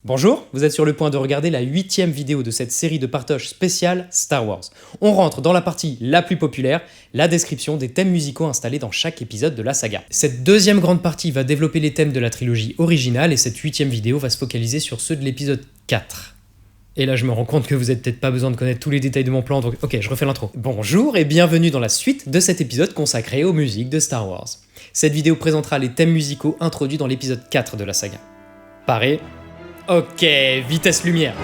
Bonjour, vous êtes sur le point de regarder la 8e vidéo de cette série de partoches spéciale Star Wars. On rentre dans la partie la plus populaire, la description des thèmes musicaux installés dans chaque épisode de la saga. Cette deuxième grande partie va développer les thèmes de la trilogie originale et cette 8e vidéo va se focaliser sur ceux de l'épisode 4. Et là je me rends compte que vous n'avez peut-être pas besoin de connaître tous les détails de mon plan, donc ok, je refais l'intro. Bonjour et bienvenue dans la suite de cet épisode consacré aux musiques de Star Wars. Cette vidéo présentera les thèmes musicaux introduits dans l'épisode 4 de la saga. Paré? Ok, vitesse lumière.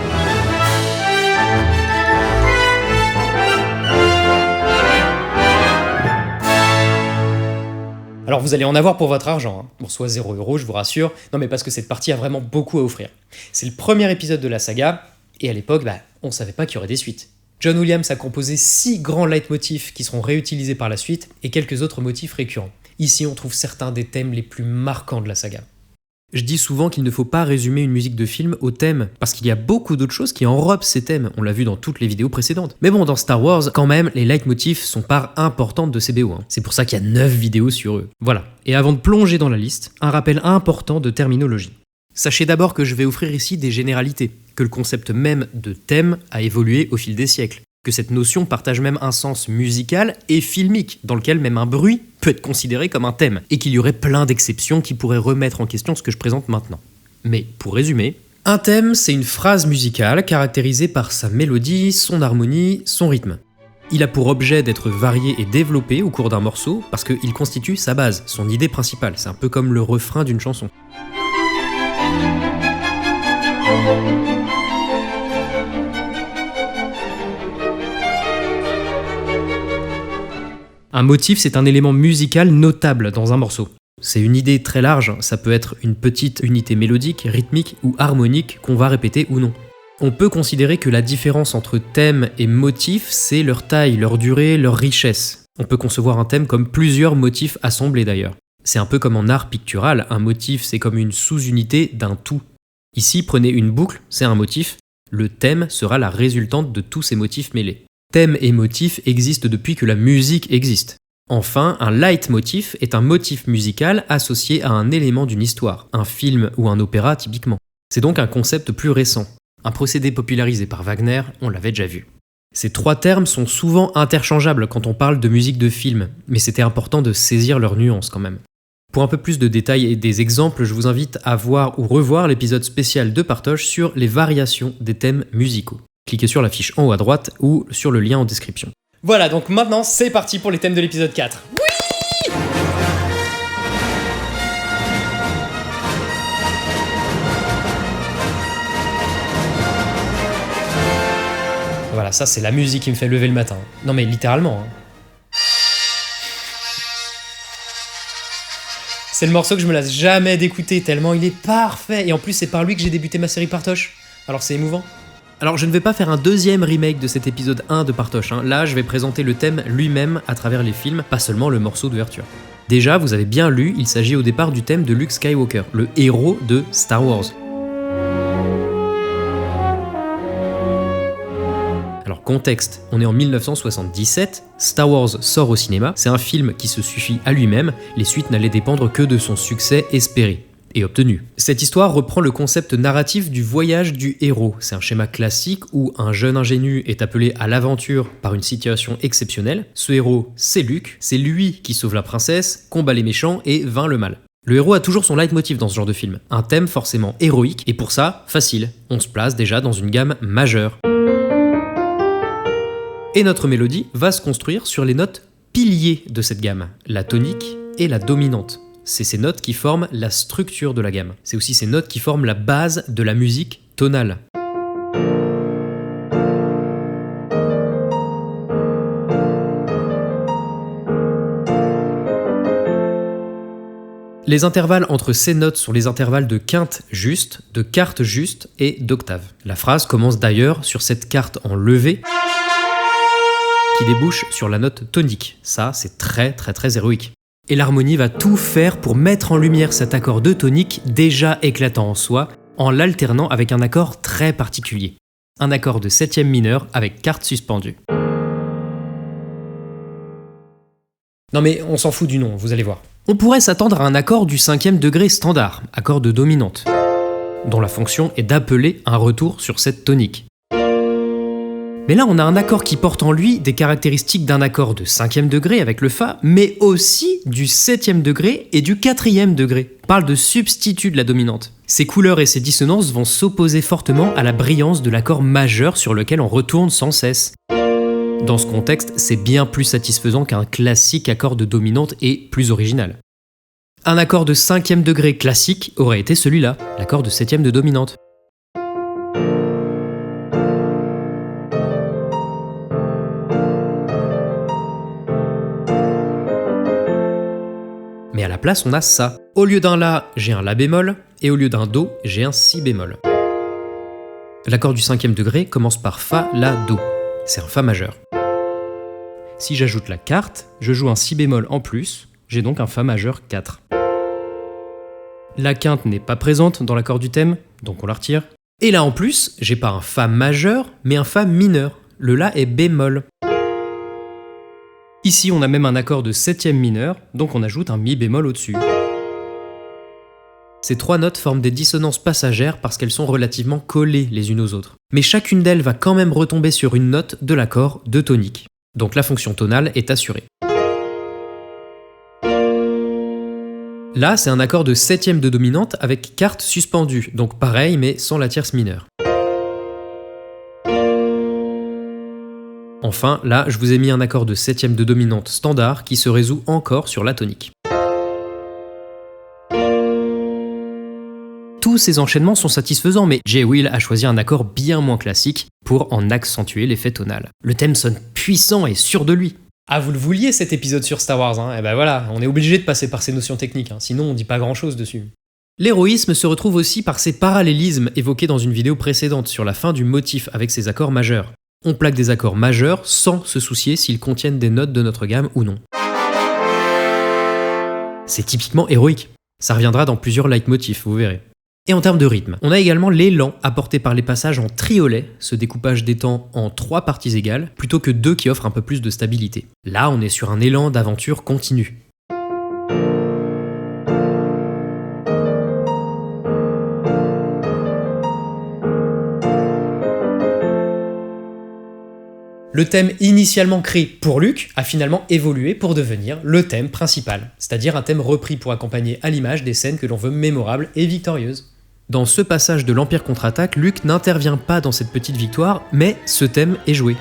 Alors vous allez en avoir pour votre argent, hein. Bon, soit 0€, je vous rassure, non mais parce que cette partie a vraiment beaucoup à offrir. C'est le premier épisode de la saga, et à l'époque, on savait pas qu'il y aurait des suites. John Williams a composé 6 grands leitmotifs qui seront réutilisés par la suite, et quelques autres motifs récurrents. Ici on trouve certains des thèmes les plus marquants de la saga. Je dis souvent qu'il ne faut pas résumer une musique de film au thème, parce qu'il y a beaucoup d'autres choses qui enrobent ces thèmes, on l'a vu dans toutes les vidéos précédentes. Mais bon, dans Star Wars, quand même, les leitmotifs sont part importante de ces BO. C'est pour ça qu'il y a 9 vidéos sur eux. Voilà. Et avant de plonger dans la liste, un rappel important de terminologie. Sachez d'abord que je vais offrir ici des généralités, que le concept même de thème a évolué au fil des siècles, que cette notion partage même un sens musical et filmique, dans lequel même un bruit peut être considéré comme un thème, et qu'il y aurait plein d'exceptions qui pourraient remettre en question ce que je présente maintenant. Mais pour résumer, un thème, c'est une phrase musicale caractérisée par sa mélodie, son harmonie, son rythme. Il a pour objet d'être varié et développé au cours d'un morceau, parce qu'il constitue sa base, son idée principale, c'est un peu comme le refrain d'une chanson. Un motif, c'est un élément musical notable dans un morceau. C'est une idée très large, ça peut être une petite unité mélodique, rythmique ou harmonique qu'on va répéter ou non. On peut considérer que la différence entre thème et motif, c'est leur taille, leur durée, leur richesse. On peut concevoir un thème comme plusieurs motifs assemblés d'ailleurs. C'est un peu comme en art pictural, un motif c'est comme une sous-unité d'un tout. Ici, prenez une boucle, c'est un motif, le thème sera la résultante de tous ces motifs mêlés. Thème et motif existent depuis que la musique existe. Enfin, un leitmotiv est un motif musical associé à un élément d'une histoire, un film ou un opéra typiquement. C'est donc un concept plus récent. Un procédé popularisé par Wagner, on l'avait déjà vu. Ces 3 termes sont souvent interchangeables quand on parle de musique de film, mais c'était important de saisir leurs nuances quand même. Pour un peu plus de détails et des exemples, je vous invite à voir ou revoir l'épisode spécial de Partoche sur les variations des thèmes musicaux. Cliquez sur la fiche en haut à droite ou sur le lien en description. Voilà, donc maintenant c'est parti pour les thèmes de l'épisode 4. Oui! Voilà, ça c'est la musique qui me fait lever le matin. Non mais littéralement. C'est le morceau que je me lasse jamais d'écouter tellement il est parfait. Et en plus c'est par lui que j'ai débuté ma série Partoche. Alors c'est émouvant. Alors je ne vais pas faire un deuxième remake de cet épisode 1 de Partoche, Là je vais présenter le thème lui-même à travers les films, pas seulement le morceau d'ouverture. Déjà, vous avez bien lu, il s'agit au départ du thème de Luke Skywalker, le héros de Star Wars. Alors contexte, on est en 1977, Star Wars sort au cinéma, c'est un film qui se suffit à lui-même, les suites n'allaient dépendre que de son succès espéré. Et obtenu. Cette histoire reprend le concept narratif du voyage du héros. C'est un schéma classique où un jeune ingénu est appelé à l'aventure par une situation exceptionnelle. Ce héros, c'est Luke, c'est lui qui sauve la princesse, combat les méchants et vainc le mal. Le héros a toujours son leitmotiv dans ce genre de film, un thème forcément héroïque, et pour ça, facile, on se place déjà dans une gamme majeure. Et notre mélodie va se construire sur les notes piliers de cette gamme, la tonique et la dominante. C'est ces notes qui forment la structure de la gamme. C'est aussi ces notes qui forment la base de la musique tonale. Les intervalles entre ces notes sont les intervalles de quinte juste, de quarte juste et d'octave. La phrase commence d'ailleurs sur cette quarte en levé qui débouche sur la note tonique. Ça, c'est très héroïque. Et l'harmonie va tout faire pour mettre en lumière cet accord de tonique déjà éclatant en soi, en l'alternant avec un accord très particulier. Un accord de 7e mineur avec quarte suspendue. Non mais on s'en fout du nom, vous allez voir. On pourrait s'attendre à un accord du 5e degré standard, accord de dominante. dont la fonction est d'appeler un retour sur cette tonique. Mais là, on a un accord qui porte en lui des caractéristiques d'un accord de 5e degré avec le Fa, mais aussi du 7e degré et du 4e degré. On parle de substitut de la dominante. Ces couleurs et ces dissonances vont s'opposer fortement à la brillance de l'accord majeur sur lequel on retourne sans cesse. Dans ce contexte, c'est bien plus satisfaisant qu'un classique accord de dominante et plus original. Un accord de 5e degré classique aurait été celui-là, l'accord de 7e de dominante. Mais à la place, on a ça. Au lieu d'un La, j'ai un La bémol, et au lieu d'un Do, j'ai un Si bémol. L'accord du 5e degré commence par Fa, La, Do. C'est un Fa majeur. Si j'ajoute la quarte, je joue un Si bémol en plus, j'ai donc un Fa majeur 4. La quinte n'est pas présente dans l'accord du thème, donc on la retire. Et là en plus, j'ai pas un Fa majeur, mais un Fa mineur. Le La est bémol. Ici, on a même un accord de 7e mineur, donc on ajoute un Mi bémol au-dessus. Ces trois notes forment des dissonances passagères parce qu'elles sont relativement collées les unes aux autres. Mais chacune d'elles va quand même retomber sur une note de l'accord de tonique. Donc la fonction tonale est assurée. Là, c'est un accord de 7e de dominante avec quarte suspendue, donc pareil mais sans la tierce mineure. Enfin, là, je vous ai mis un accord de 7e de dominante standard qui se résout encore sur la tonique. Tous ces enchaînements sont satisfaisants, mais J. Will a choisi un accord bien moins classique pour en accentuer l'effet tonal. Le thème sonne puissant et sûr de lui. Ah, vous le vouliez cet épisode sur Star Wars, hein? Et ben voilà, on est obligé de passer par ces notions techniques, hein, sinon on dit pas grand chose dessus. L'héroïsme se retrouve aussi par ces parallélismes évoqués dans une vidéo précédente sur la fin du motif avec ses accords majeurs. On plaque des accords majeurs sans se soucier s'ils contiennent des notes de notre gamme ou non. C'est typiquement héroïque. Ça reviendra dans plusieurs leitmotifs, vous verrez. Et en termes de rythme, on a également l'élan apporté par les passages en triolet, ce découpage des temps en 3 parties égales, plutôt que 2 qui offrent un peu plus de stabilité. Là, on est sur un élan d'aventure continue. Le thème initialement créé pour Luke a finalement évolué pour devenir le thème principal, c'est-à-dire un thème repris pour accompagner à l'image des scènes que l'on veut mémorables et victorieuses. Dans ce passage de l'Empire contre-attaque, Luke n'intervient pas dans cette petite victoire, mais ce thème est joué.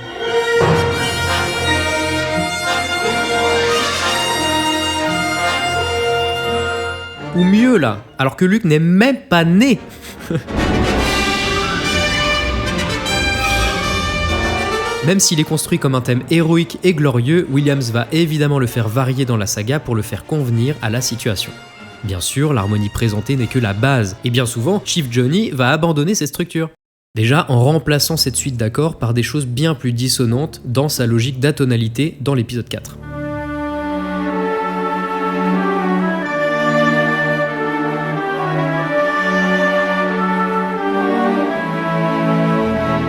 Ou mieux là, alors que Luke n'est même pas né. Même s'il est construit comme un thème héroïque et glorieux, Williams va évidemment le faire varier dans la saga pour le faire convenir à la situation. Bien sûr, l'harmonie présentée n'est que la base, et bien souvent, Chief Johnny va abandonner cette structure. Déjà en remplaçant cette suite d'accords par des choses bien plus dissonantes dans sa logique d'atonalité dans l'épisode 4.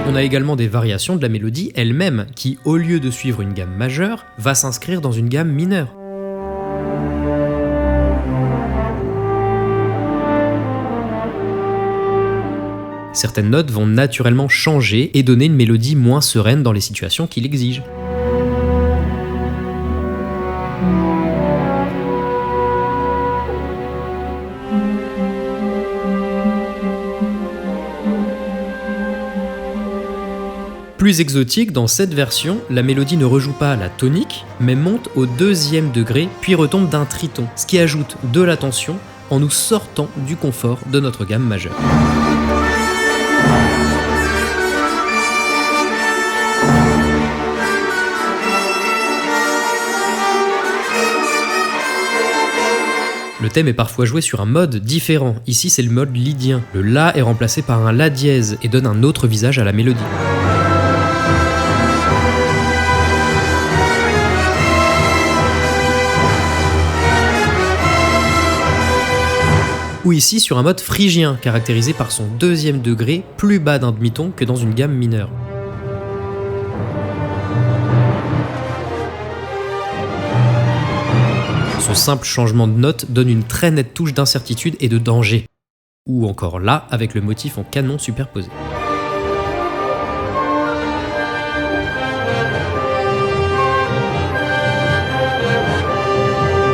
On a également des variations de la mélodie elle-même, qui, au lieu de suivre une gamme majeure, va s'inscrire dans une gamme mineure. Certaines notes vont naturellement changer et donner une mélodie moins sereine dans les situations qui l'exigent. Plus exotique, dans cette version, la mélodie ne rejoue pas la tonique, mais monte au 2e degré, puis retombe d'un triton, ce qui ajoute de la tension en nous sortant du confort de notre gamme majeure. Le thème est parfois joué sur un mode différent, ici c'est le mode lydien. Le La est remplacé par un La dièse et donne un autre visage à la mélodie. Ou ici sur un mode phrygien, caractérisé par son 2e degré plus bas d'un demi-ton que dans une gamme mineure. Ce simple changement de note donne une très nette touche d'incertitude et de danger. ou encore là avec le motif en canon superposé.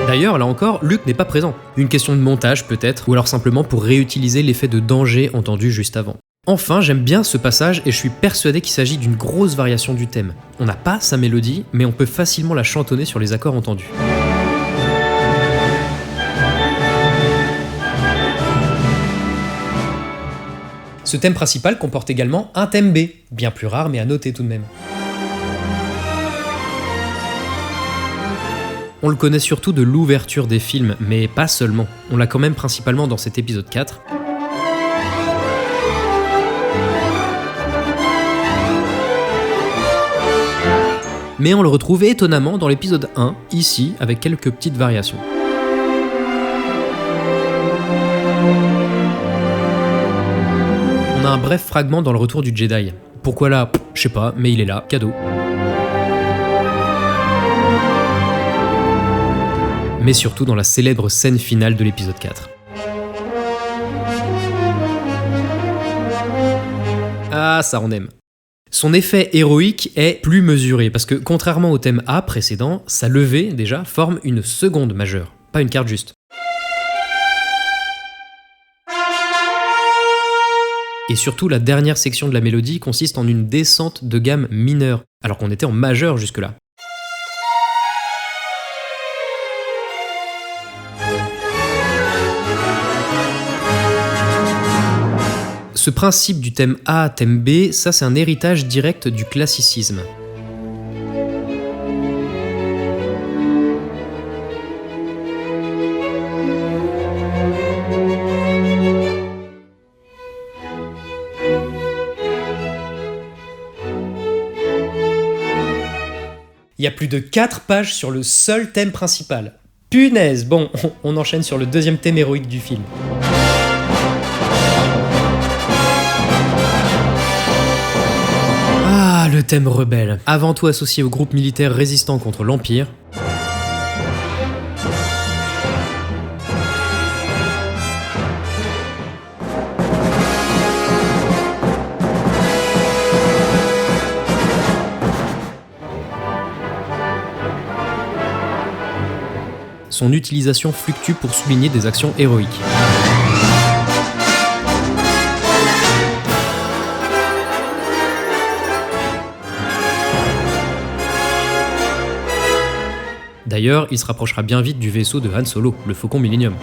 D'ailleurs, là encore, Luke n'est pas présent. Une question de montage peut-être, ou alors simplement pour réutiliser l'effet de danger entendu juste avant. Enfin, j'aime bien ce passage et je suis persuadé qu'il s'agit d'une grosse variation du thème. On n'a pas sa mélodie, mais on peut facilement la chantonner sur les accords entendus. Ce thème principal comporte également un thème B, bien plus rare mais à noter tout de même. On le connaît surtout de l'ouverture des films, mais pas seulement. On l'a quand même principalement dans cet épisode 4. Mais on le retrouve étonnamment dans l'épisode 1, ici, avec quelques petites variations. On a un bref fragment dans le Retour du Jedi. Pourquoi là ? Je sais pas, mais il est là, cadeau. Mais surtout dans la célèbre scène finale de l'épisode 4. Ah, ça on aime. Son effet héroïque est plus mesuré, parce que contrairement au thème A précédent, sa levée, déjà, forme une seconde majeure, pas une quarte juste. Et surtout, la dernière section de la mélodie consiste en une descente de gamme mineure, alors qu'on était en majeur jusque-là. Ce principe du thème A à thème B, ça c'est un héritage direct du classicisme. Il y a plus de 4 pages sur le seul thème principal. Punaise! Bon, on enchaîne sur le deuxième thème héroïque du film. Ah, le thème rebelle. Avant tout associé au groupe militaire résistant contre l'Empire. Son utilisation fluctue pour souligner des actions héroïques. D'ailleurs, il se rapprochera bien vite du vaisseau de Han Solo, le Faucon Millennium.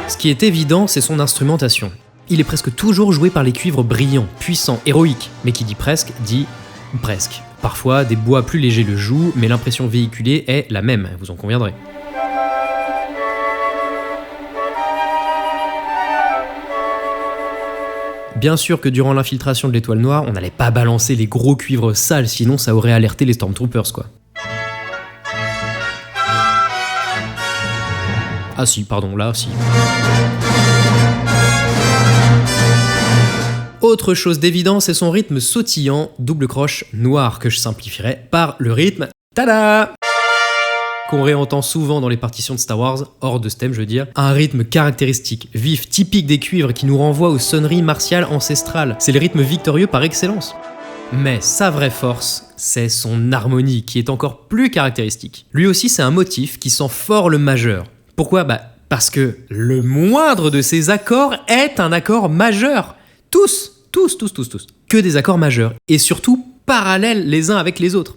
Ce qui est évident, c'est son instrumentation. Il est presque toujours joué par les cuivres brillants, puissants, héroïques, mais qui dit presque, dit presque. Parfois, des bois plus légers le jouent, mais l'impression véhiculée est la même, vous en conviendrez. Bien sûr que durant l'infiltration de l'Étoile Noire, on n'allait pas balancer les gros cuivres sales, sinon ça aurait alerté les Stormtroopers, quoi. Ah si, pardon, là, si. Autre chose d'évident, c'est son rythme sautillant, double croche noir, que je simplifierais par le rythme tada, qu'on réentend souvent dans les partitions de Star Wars, hors de ce thème je veux dire, un rythme caractéristique, vif, typique des cuivres qui nous renvoie aux sonneries martiales ancestrales. C'est le rythme victorieux par excellence. Mais sa vraie force, c'est son harmonie, qui est encore plus caractéristique. Lui aussi, c'est un motif qui sent fort le majeur. Pourquoi ? Parce que le moindre de ces accords est un accord majeur. Tous. Que des accords majeurs. Et surtout, parallèles les uns avec les autres.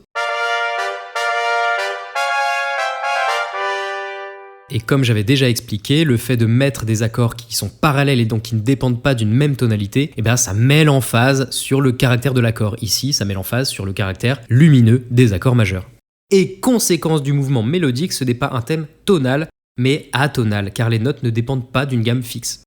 Et comme j'avais déjà expliqué, le fait de mettre des accords qui sont parallèles et donc qui ne dépendent pas d'une même tonalité, ça met l'emphase sur le caractère de l'accord. Ici, ça met l'emphase sur le caractère lumineux des accords majeurs. Et conséquence du mouvement mélodique, ce n'est pas un thème tonal, mais atonal, car les notes ne dépendent pas d'une gamme fixe.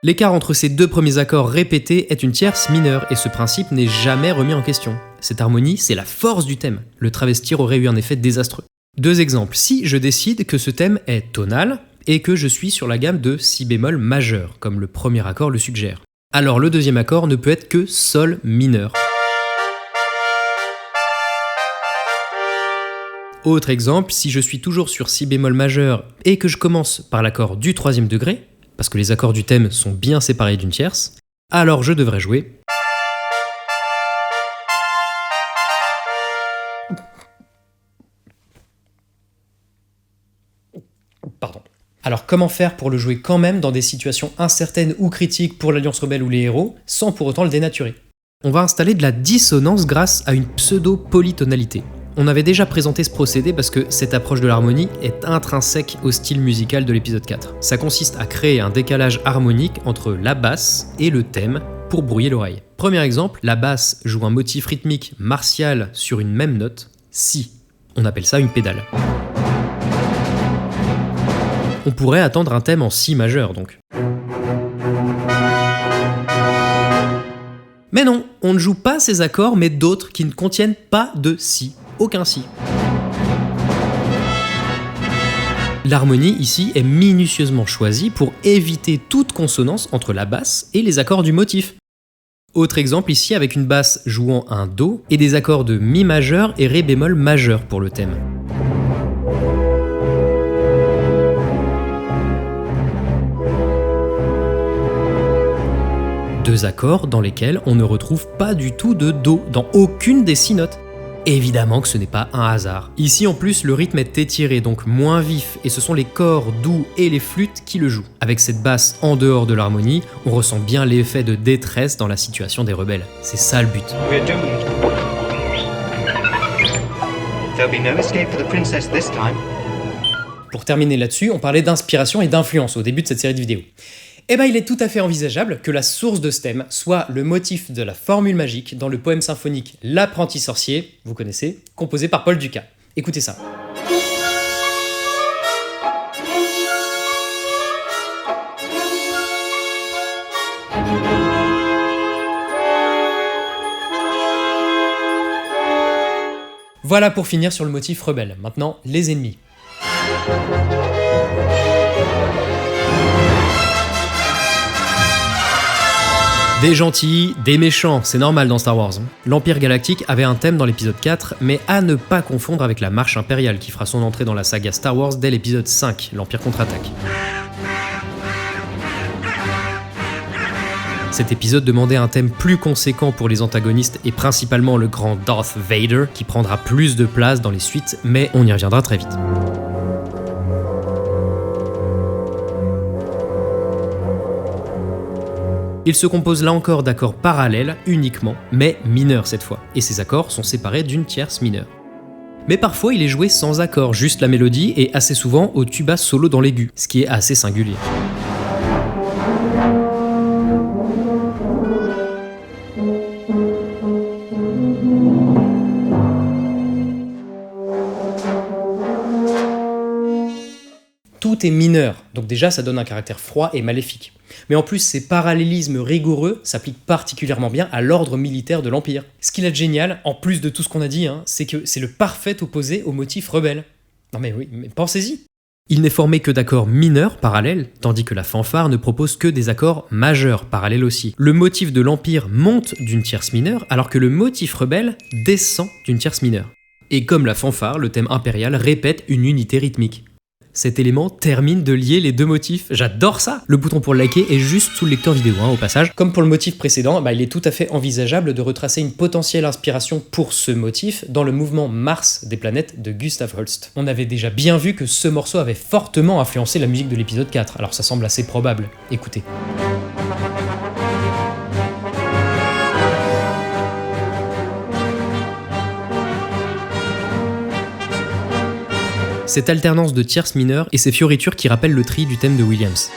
L'écart entre ces deux premiers accords répétés est une tierce mineure, et ce principe n'est jamais remis en question. Cette harmonie, c'est la force du thème. Le travestir aurait eu un effet désastreux. 2 exemples. Si je décide que ce thème est tonal, et que je suis sur la gamme de si bémol majeur, comme le premier accord le suggère, alors le deuxième accord ne peut être que sol mineur. Autre exemple, si je suis toujours sur si bémol majeur et que je commence par l'accord du 3e degré, parce que les accords du thème sont bien séparés d'une tierce, alors je devrais jouer Pardon. Alors comment faire pour le jouer quand même dans des situations incertaines ou critiques pour l'Alliance Rebelle ou les héros, sans pour autant le dénaturer? On va installer de la dissonance grâce à une pseudo-polytonalité. On avait déjà présenté ce procédé parce que cette approche de l'harmonie est intrinsèque au style musical de l'épisode 4. Ça consiste à créer un décalage harmonique entre la basse et le thème pour brouiller l'oreille. Premier exemple, la basse joue un motif rythmique martial sur une même note, si. On appelle ça une pédale. On pourrait attendre un thème en si majeur donc. Mais non, on ne joue pas ces accords mais d'autres qui ne contiennent pas de si. Aucun si. L'harmonie ici est minutieusement choisie pour éviter toute consonance entre la basse et les accords du motif. Autre exemple ici avec une basse jouant un Do et des accords de Mi majeur et Ré bémol majeur pour le thème. Deux accords dans lesquels on ne retrouve pas du tout de Do dans aucune des 6 notes. Évidemment que ce n'est pas un hasard. Ici en plus le rythme est étiré, donc moins vif, et ce sont les corps doux et les flûtes qui le jouent. Avec cette basse en dehors de l'harmonie, on ressent bien l'effet de détresse dans la situation des rebelles. C'est ça le but. Pour terminer là-dessus, on parlait d'inspiration et d'influence au début de cette série de vidéos. Eh ben, il est tout à fait envisageable que la source de ce thème soit le motif de la formule magique dans le poème symphonique L'Apprenti sorcier, vous connaissez, composé par Paul Dukas. Écoutez ça. Voilà pour finir sur le motif rebelle. Maintenant, les ennemis. Des gentils, des méchants, c'est normal dans Star Wars. L'Empire Galactique avait un thème dans l'épisode 4, mais à ne pas confondre avec la Marche Impériale qui fera son entrée dans la saga Star Wars dès l'épisode 5, l'Empire contre-attaque. Cet épisode demandait un thème plus conséquent pour les antagonistes et principalement le grand Darth Vader qui prendra plus de place dans les suites, mais on y reviendra très vite. Il se compose là encore d'accords parallèles uniquement, mais mineurs cette fois, et ces accords sont séparés d'une tierce mineure. Mais parfois il est joué sans accord, juste la mélodie et assez souvent au tuba solo dans l'aigu, ce qui est assez singulier. Tout est mineur, donc déjà ça donne un caractère froid et maléfique. Mais en plus, ces parallélismes rigoureux s'appliquent particulièrement bien à l'ordre militaire de l'Empire. Ce qu'il a de génial, en plus de tout ce qu'on a dit, c'est que c'est le parfait opposé au motif rebelle. Non mais oui, mais pensez-y. Il n'est formé que d'accords mineurs parallèles, tandis que la fanfare ne propose que des accords majeurs parallèles aussi. Le motif de l'Empire monte d'une tierce mineure, alors que le motif rebelle descend d'une tierce mineure. Et comme la fanfare, le thème impérial répète une unité rythmique. Cet élément termine de lier les deux motifs. J'adore ça! Le bouton pour liker est juste sous le lecteur vidéo, au passage. Comme pour le motif précédent, il est tout à fait envisageable de retracer une potentielle inspiration pour ce motif dans le mouvement Mars des planètes de Gustav Holst. On avait déjà bien vu que ce morceau avait fortement influencé la musique de l'épisode 4, alors ça semble assez probable. Écoutez. Cette alternance de tierces mineures et ces fioritures qui rappellent le tri du thème de Williams.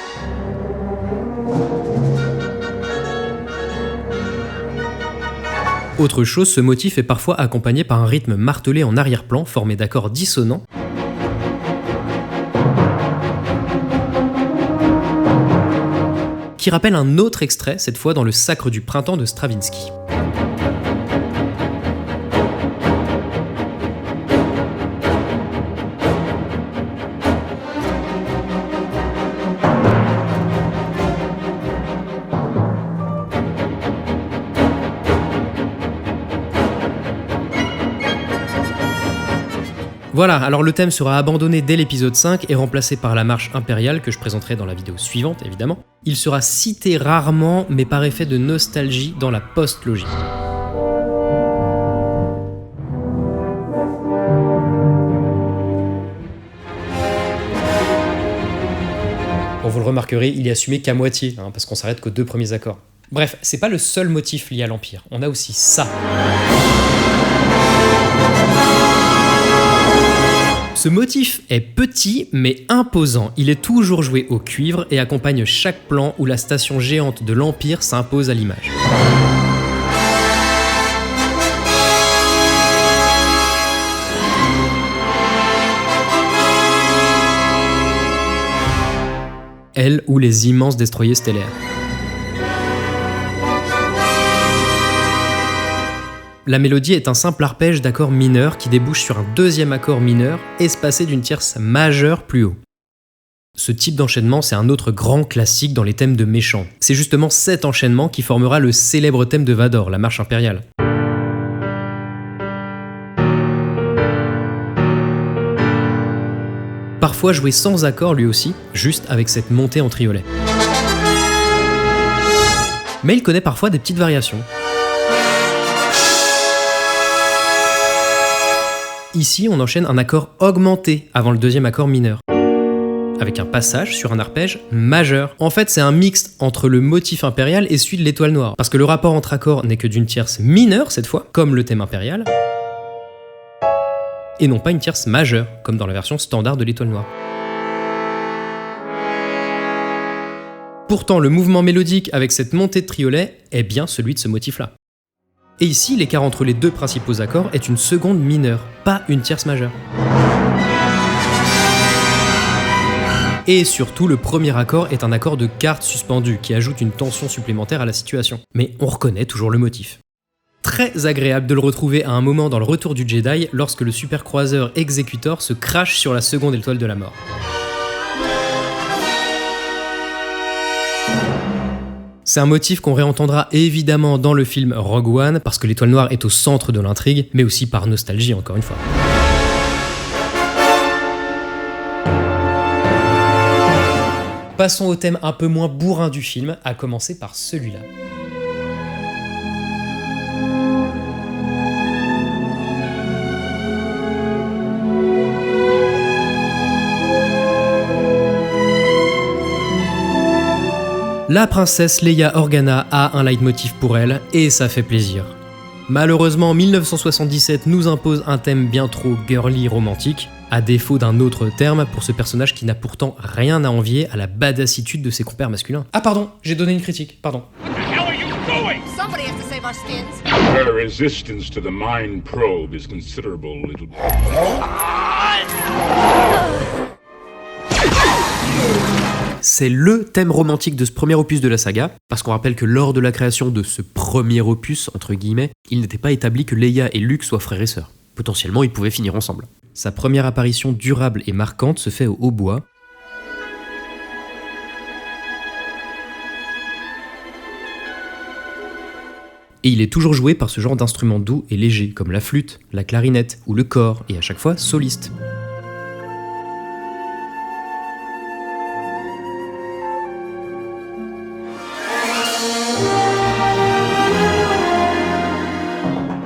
Autre chose, ce motif est parfois accompagné par un rythme martelé en arrière-plan formé d'accords dissonants qui rappelle un autre extrait, cette fois dans le Sacre du printemps de Stravinsky. Voilà, alors le thème sera abandonné dès l'épisode 5 et remplacé par la marche impériale que je présenterai dans la vidéo suivante évidemment. Il sera cité rarement mais par effet de nostalgie dans la post-logie. Bon, vous le remarquerez, il est assumé qu'à moitié, parce qu'on s'arrête qu'aux 2 premiers accords. Bref, c'est pas le seul motif lié à l'Empire, on a aussi ça. Ce motif est petit mais imposant, il est toujours joué au cuivre et accompagne chaque plan où la station géante de l'Empire s'impose à l'image. Elle ou les immenses destroyers stellaires. La mélodie est un simple arpège d'accords mineurs qui débouche sur un deuxième accord mineur espacé d'une tierce majeure plus haut. Ce type d'enchaînement, c'est un autre grand classique dans les thèmes de méchants. C'est justement cet enchaînement qui formera le célèbre thème de Vador, la marche impériale. Parfois joué sans accord lui aussi, juste avec cette montée en triolet. Mais il connaît parfois des petites variations. Ici, on enchaîne un accord augmenté avant le deuxième accord mineur, avec un passage sur un arpège majeur. En fait, c'est un mix entre le motif impérial et celui de l'étoile noire, parce que le rapport entre accords n'est que d'une tierce mineure cette fois, comme le thème impérial, et non pas une tierce majeure, comme dans la version standard de l'étoile noire. Pourtant, le mouvement mélodique avec cette montée de triolet est bien celui de ce motif-là. Et ici, l'écart entre les 2 principaux accords est une seconde mineure, pas une tierce majeure. Et surtout, le premier accord est un accord de quarte suspendu qui ajoute une tension supplémentaire à la situation. Mais on reconnaît toujours le motif. Très agréable de le retrouver à un moment dans le Retour du Jedi lorsque le supercroiseur Executor se crache sur la seconde étoile de la mort. C'est un motif qu'on réentendra évidemment dans le film Rogue One, parce que l'étoile noire est au centre de l'intrigue, mais aussi par nostalgie encore une fois. Passons au thème un peu moins bourrin du film, à commencer par celui-là. La princesse Leia Organa a un leitmotiv pour elle, et ça fait plaisir. Malheureusement, 1977 nous impose un thème bien trop girly romantique, à défaut d'un autre terme pour ce personnage qui n'a pourtant rien à envier à la badassitude de ses compères masculins. Ah pardon, j'ai donné une critique, pardon. Somebody has to save our skins. Her resistance to the mind probe is considerable, little. C'est le thème romantique de ce premier opus de la saga, parce qu'on rappelle que lors de la création de ce premier opus, entre guillemets, il n'était pas établi que Leia et Luke soient frères et sœurs. Potentiellement, ils pouvaient finir ensemble. Sa première apparition durable et marquante se fait au hautbois. Et il est toujours joué par ce genre d'instruments doux et légers, comme la flûte, la clarinette ou le cor, et à chaque fois soliste.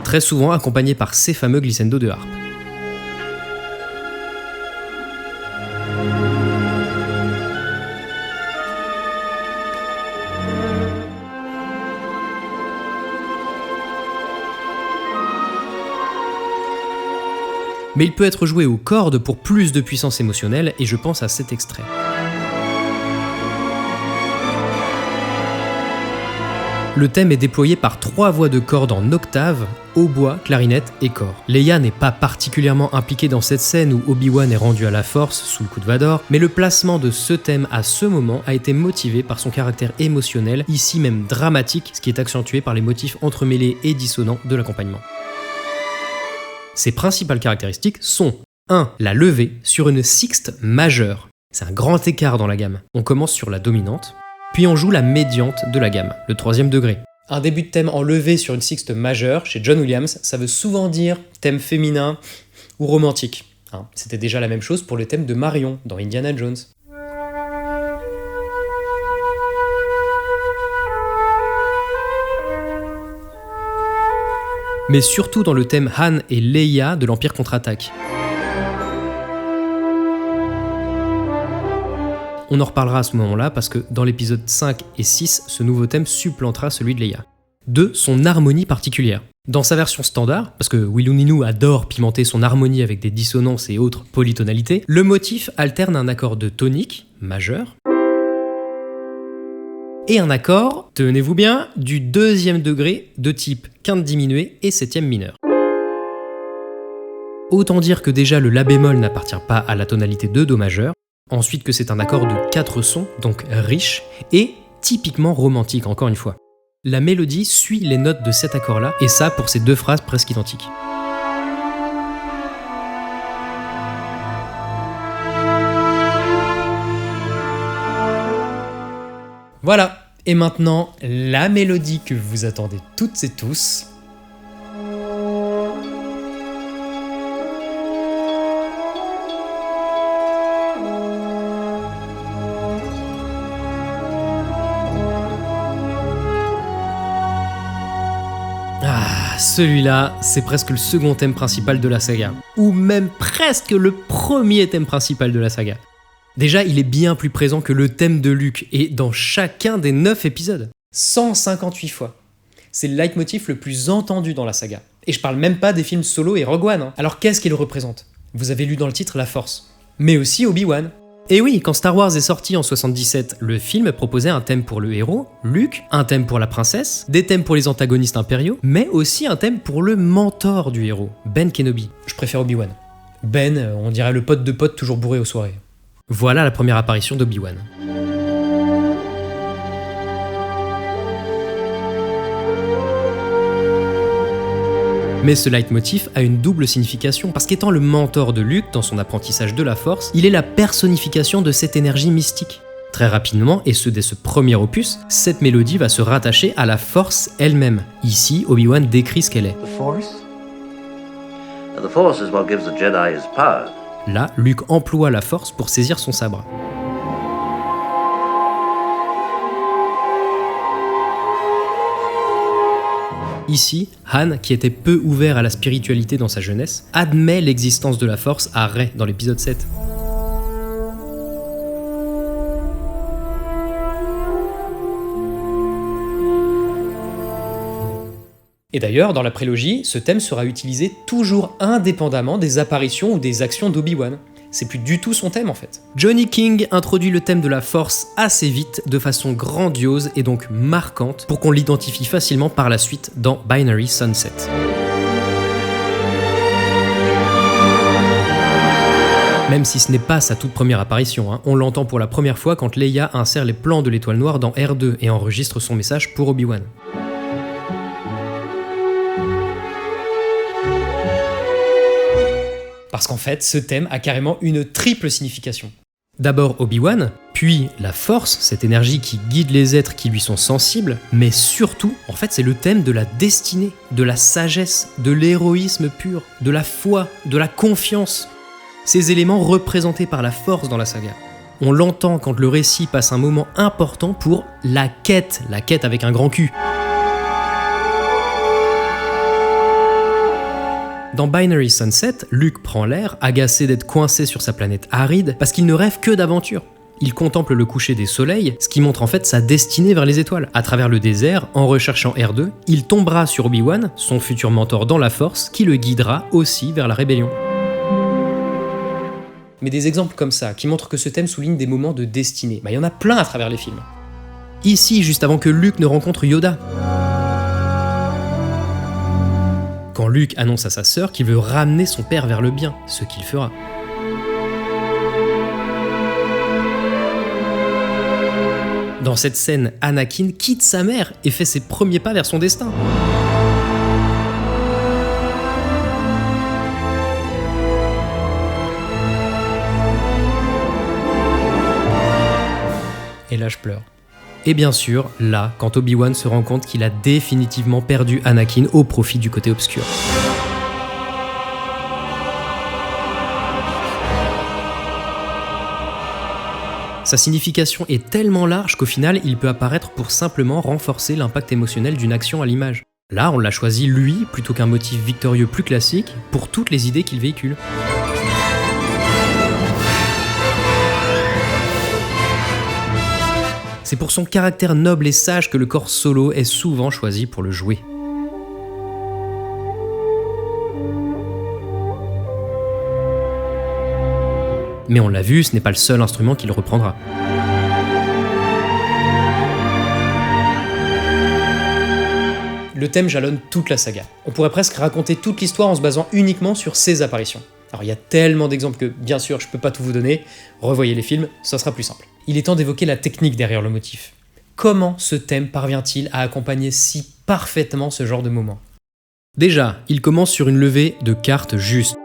Très souvent accompagné par ces fameux glissando de harpe. Mais il peut être joué aux cordes pour plus de puissance émotionnelle, et je pense à cet extrait. Le thème est déployé par 3 voix de cordes en octave, hautbois, clarinette et cor. Leia n'est pas particulièrement impliquée dans cette scène où Obi-Wan est rendu à la Force sous le coup de Vador, mais le placement de ce thème à ce moment a été motivé par son caractère émotionnel, ici même dramatique, ce qui est accentué par les motifs entremêlés et dissonants de l'accompagnement. Ses principales caractéristiques sont 1. La levée sur une sixte majeure. C'est un grand écart dans la gamme. On commence sur la dominante, puis on joue la médiante de la gamme, le 3e degré. Un début de thème en levée sur une sixte majeure, chez John Williams, ça veut souvent dire thème féminin ou romantique. C'était déjà la même chose pour le thème de Marion dans Indiana Jones. Mais surtout dans le thème Han et Leia de l'Empire contre-attaque. On en reparlera à ce moment-là parce que dans l'épisode 5 et 6, ce nouveau thème supplantera celui de Leia. 2. Son harmonie particulière. Dans sa version standard, parce que Willow adore pimenter son harmonie avec des dissonances et autres polytonalités, le motif alterne un accord de tonique, majeur, et un accord, tenez-vous bien, du 2e degré de type quinte diminué et 7e mineur. Autant dire que déjà le La bémol n'appartient pas à la tonalité de Do majeur, ensuite que c'est un accord de 4 sons, donc riche, et typiquement romantique encore une fois. La mélodie suit les notes de cet accord-là, et ça pour ces 2 phrases presque identiques. Voilà, et maintenant, la mélodie que vous attendez toutes et tous. Celui-là, c'est presque le second thème principal de la saga, ou même presque le premier thème principal de la saga. Déjà, il est bien plus présent que le thème de Luke, et dans chacun des 9 épisodes. 158 fois. C'est le leitmotiv le plus entendu dans la saga. Et je parle même pas des films Solo et Rogue One. Alors qu'est-ce qu'il représente ? Vous avez lu dans le titre la Force. Mais aussi Obi-Wan. Et oui, quand Star Wars est sorti en 77, le film proposait un thème pour le héros, Luke, un thème pour la princesse, des thèmes pour les antagonistes impériaux, mais aussi un thème pour le mentor du héros, Ben Kenobi. Je préfère Obi-Wan. Ben, on dirait le pote de pote toujours bourré aux soirées. Voilà la première apparition d'Obi-Wan. Mais ce leitmotiv a une double signification, parce qu'étant le mentor de Luke dans son apprentissage de la Force, il est la personnification de cette énergie mystique. Très rapidement, et ce dès ce premier opus, cette mélodie va se rattacher à la Force elle-même. Ici, Obi-Wan décrit ce qu'elle est. The Force? The Force is what gives the Jedi his power. Là, Luke emploie la Force pour saisir son sabre. Ici, Han, qui était peu ouvert à la spiritualité dans sa jeunesse, admet l'existence de la Force à Rey dans l'épisode 7. Et d'ailleurs, dans la prélogie, ce thème sera utilisé toujours indépendamment des apparitions ou des actions d'Obi-Wan. C'est plus du tout son thème en fait. Johnny King introduit le thème de la Force assez vite, de façon grandiose et donc marquante, pour qu'on l'identifie facilement par la suite dans Binary Sunset. Même si ce n'est pas sa toute première apparition, on l'entend pour la première fois quand Leia insère les plans de l'étoile noire dans R2 et enregistre son message pour Obi-Wan. Parce qu'en fait, ce thème a carrément une triple signification. D'abord Obi-Wan, puis la Force, cette énergie qui guide les êtres qui lui sont sensibles, mais surtout, en fait, c'est le thème de la destinée, de la sagesse, de l'héroïsme pur, de la foi, de la confiance. Ces éléments représentés par la Force dans la saga. On l'entend quand le récit passe un moment important pour la quête avec un grand Q. Dans Binary Sunset, Luke prend l'air, agacé d'être coincé sur sa planète aride, parce qu'il ne rêve que d'aventure. Il contemple le coucher des soleils, ce qui montre en fait sa destinée vers les étoiles. À travers le désert, en recherchant R2, il tombera sur Obi-Wan, son futur mentor dans la Force, qui le guidera aussi vers la rébellion. Mais des exemples comme ça, qui montrent que ce thème souligne des moments de destinée, il y en a plein à travers les films. ici, juste avant que Luke ne rencontre Yoda. Quand Luke annonce à sa sœur qu'il veut ramener son père vers le bien, ce qu'il fera. Dans cette scène, Anakin quitte sa mère et fait ses premiers pas vers son destin. Et là je pleure. Et bien sûr, là, quand Obi-Wan se rend compte qu'il a définitivement perdu Anakin au profit du côté obscur. Sa signification est tellement large qu'au final, il peut apparaître pour simplement renforcer l'impact émotionnel d'une action à l'image. Là, on l'a choisi lui, plutôt qu'un motif victorieux plus classique, pour toutes les idées qu'il véhicule. C'est pour son caractère noble et sage que le corps Solo est souvent choisi pour le jouer. Mais on l'a vu, ce n'est pas le seul instrument qu'il reprendra. Le thème jalonne toute la saga. On pourrait presque raconter toute l'histoire en se basant uniquement sur ses apparitions. Alors il y a tellement d'exemples que, bien sûr, je peux pas tout vous donner, revoyez les films, ça sera plus simple. Il est temps d'évoquer la technique derrière le motif. Comment ce thème parvient-il à accompagner si parfaitement ce genre de moment ? Déjà, il commence sur une levée de cartes juste.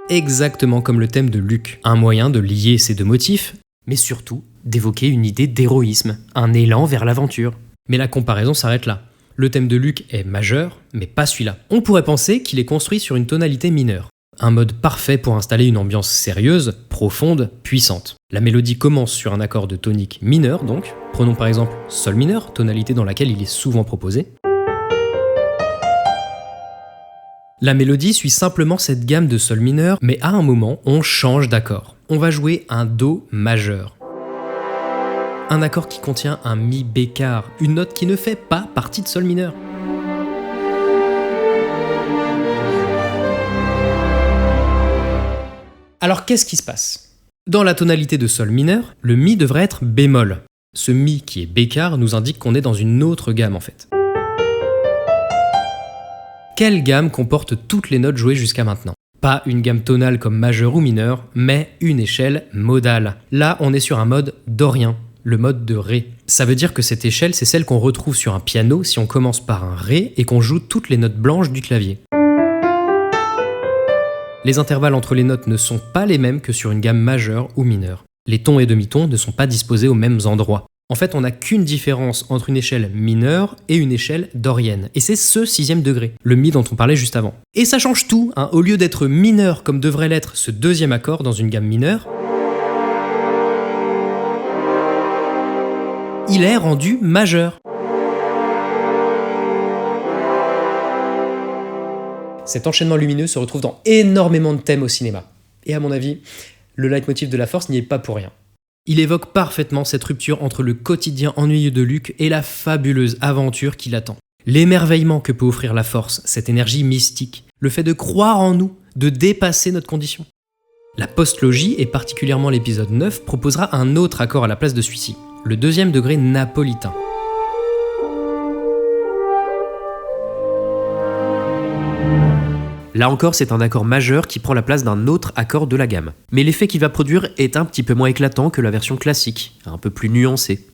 Exactement comme le thème de Luke. Un moyen de lier ces deux motifs, mais surtout d'évoquer une idée d'héroïsme, un élan vers l'aventure. Mais la comparaison s'arrête là. Le thème de Luke est majeur, mais pas celui-là. On pourrait penser qu'il est construit sur une tonalité mineure. Un mode parfait pour installer une ambiance sérieuse, profonde, puissante. La mélodie commence sur un accord de tonique mineur donc. Prenons par exemple Sol mineur, tonalité dans laquelle il est souvent proposé. La mélodie suit simplement cette gamme de Sol mineur, mais à un moment, on change d'accord. On va jouer un Do majeur. Un accord qui contient un Mi bécard, une note qui ne fait pas partie de Sol mineur. Alors qu'est-ce qui se passe ? Dans la tonalité de Sol mineur, le Mi devrait être bémol. Ce Mi qui est bécard nous indique qu'on est dans une autre gamme en fait. Quelle gamme comporte toutes les notes jouées jusqu'à maintenant ? Pas une gamme tonale comme majeur ou mineur, mais une échelle modale. Là, on est sur un mode dorien, le mode de Ré. Ça veut dire que cette échelle, c'est celle qu'on retrouve sur un piano si on commence par un Ré et qu'on joue toutes les notes blanches du clavier. Les intervalles entre les notes ne sont pas les mêmes que sur une gamme majeure ou mineure. Les tons et demi-tons ne sont pas disposés aux mêmes endroits. En fait, on n'a qu'une différence entre une échelle mineure et une échelle dorienne. Et c'est ce 6e degré, le Mi dont on parlait juste avant. Et ça change tout, hein. Au lieu d'être mineur comme devrait l'être ce 2e accord dans une gamme mineure, il est rendu majeur. Cet enchaînement lumineux se retrouve dans énormément de thèmes au cinéma. Et à mon avis, le leitmotiv de la Force n'y est pas pour rien. Il évoque parfaitement cette rupture entre le quotidien ennuyeux de Luke et la fabuleuse aventure qui l'attend. L'émerveillement que peut offrir la Force, cette énergie mystique, le fait de croire en nous, de dépasser notre condition. La postlogie, et particulièrement l'épisode 9, proposera un autre accord à la place de celui-ci, le 2e degré napolitain. Là encore, c'est un accord majeur qui prend la place d'un autre accord de la gamme. Mais l'effet qu'il va produire est un petit peu moins éclatant que la version classique, un peu plus nuancé.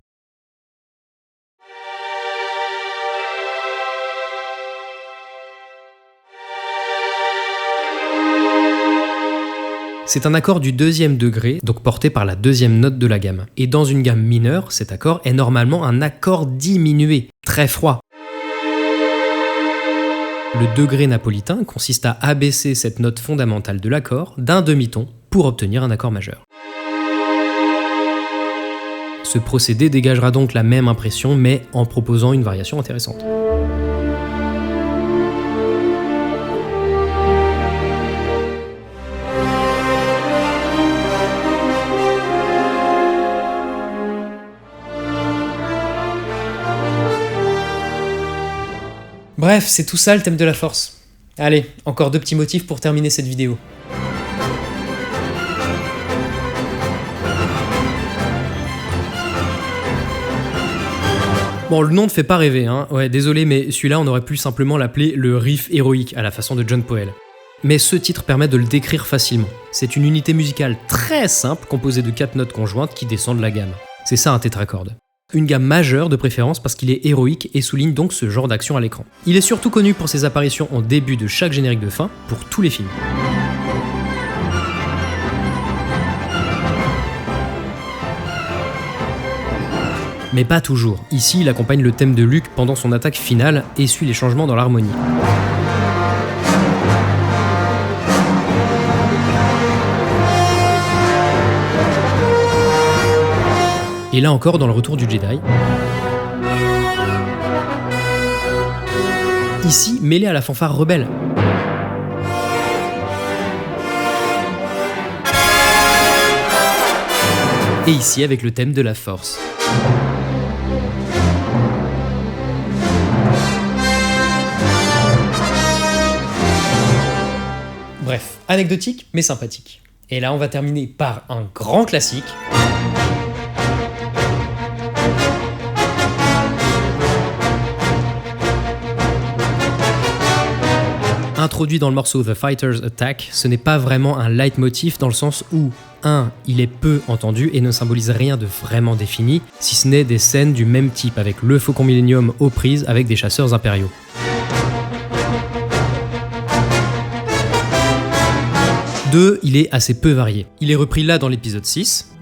C'est un accord du 2e degré, donc porté par la 2e note de la gamme. Et dans une gamme mineure, cet accord est normalement un accord diminué, très froid. Le degré napolitain consiste à abaisser cette note fondamentale de l'accord d'un demi-ton pour obtenir un accord majeur. Ce procédé dégagera donc la même impression, mais en proposant une variation intéressante. Bref, c'est tout ça le thème de la Force. Allez, encore 2 petits motifs pour terminer cette vidéo. Bon, le nom ne fait pas rêver, hein. Ouais, désolé, mais celui-là, on aurait pu simplement l'appeler le riff héroïque, à la façon de John Powell. Mais ce titre permet de le décrire facilement. C'est une unité musicale très simple, composée de 4 notes conjointes qui descendent la gamme. C'est ça un tétracorde. Une gamme majeure de préférence parce qu'il est héroïque et souligne donc ce genre d'action à l'écran. Il est surtout connu pour ses apparitions en début de chaque générique de fin, pour tous les films. Mais pas toujours. Ici, il accompagne le thème de Luke pendant son attaque finale et suit les changements dans l'harmonie. Et là encore, dans le Retour du Jedi. Ici, mêlé à la fanfare rebelle. Et ici, avec le thème de la Force. Bref, anecdotique mais sympathique. Et là, on va terminer par un grand classique. Introduit dans le morceau The Fighter's Attack, ce n'est pas vraiment un leitmotiv dans le sens où 1. Il est peu entendu et ne symbolise rien de vraiment défini, si ce n'est des scènes du même type avec le Faucon Millenium aux prises avec des chasseurs impériaux. 2. Il est assez peu varié. Il est repris là dans l'épisode 6.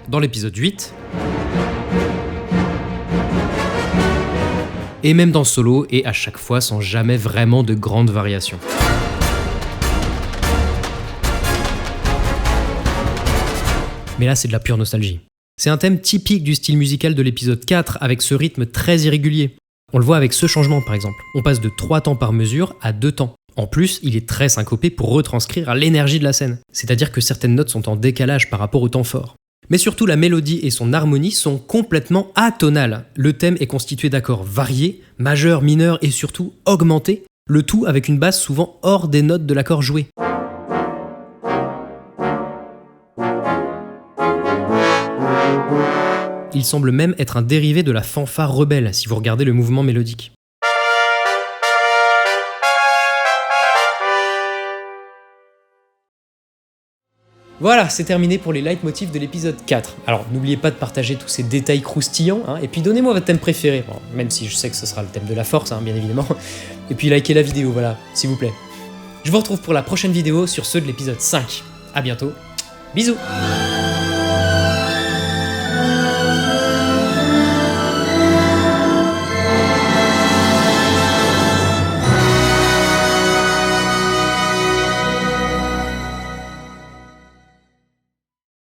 Dans l'épisode 8. Et même dans Solo, et à chaque fois sans jamais vraiment de grandes variations. Mais là, c'est de la pure nostalgie. C'est un thème typique du style musical de l'épisode 4, avec ce rythme très irrégulier. On le voit avec ce changement par exemple. On passe de 3 temps par mesure à 2 temps. En plus, il est très syncopé pour retranscrire l'énergie de la scène. C'est-à-dire que certaines notes sont en décalage par rapport au temps fort. Mais surtout, la mélodie et son harmonie sont complètement atonales. Le thème est constitué d'accords variés, majeurs, mineurs et surtout augmentés, le tout avec une basse souvent hors des notes de l'accord joué. Il semble même être un dérivé de la fanfare rebelle, si vous regardez le mouvement mélodique. Voilà, c'est terminé pour les leitmotifs de l'épisode 4. Alors, n'oubliez pas de partager tous ces détails croustillants, hein, et puis donnez-moi votre thème préféré, bon, même si je sais que ce sera le thème de la Force, hein, bien évidemment. Et puis likez la vidéo, voilà, s'il vous plaît. Je vous retrouve pour la prochaine vidéo sur ceux de l'épisode 5. À bientôt, bisous.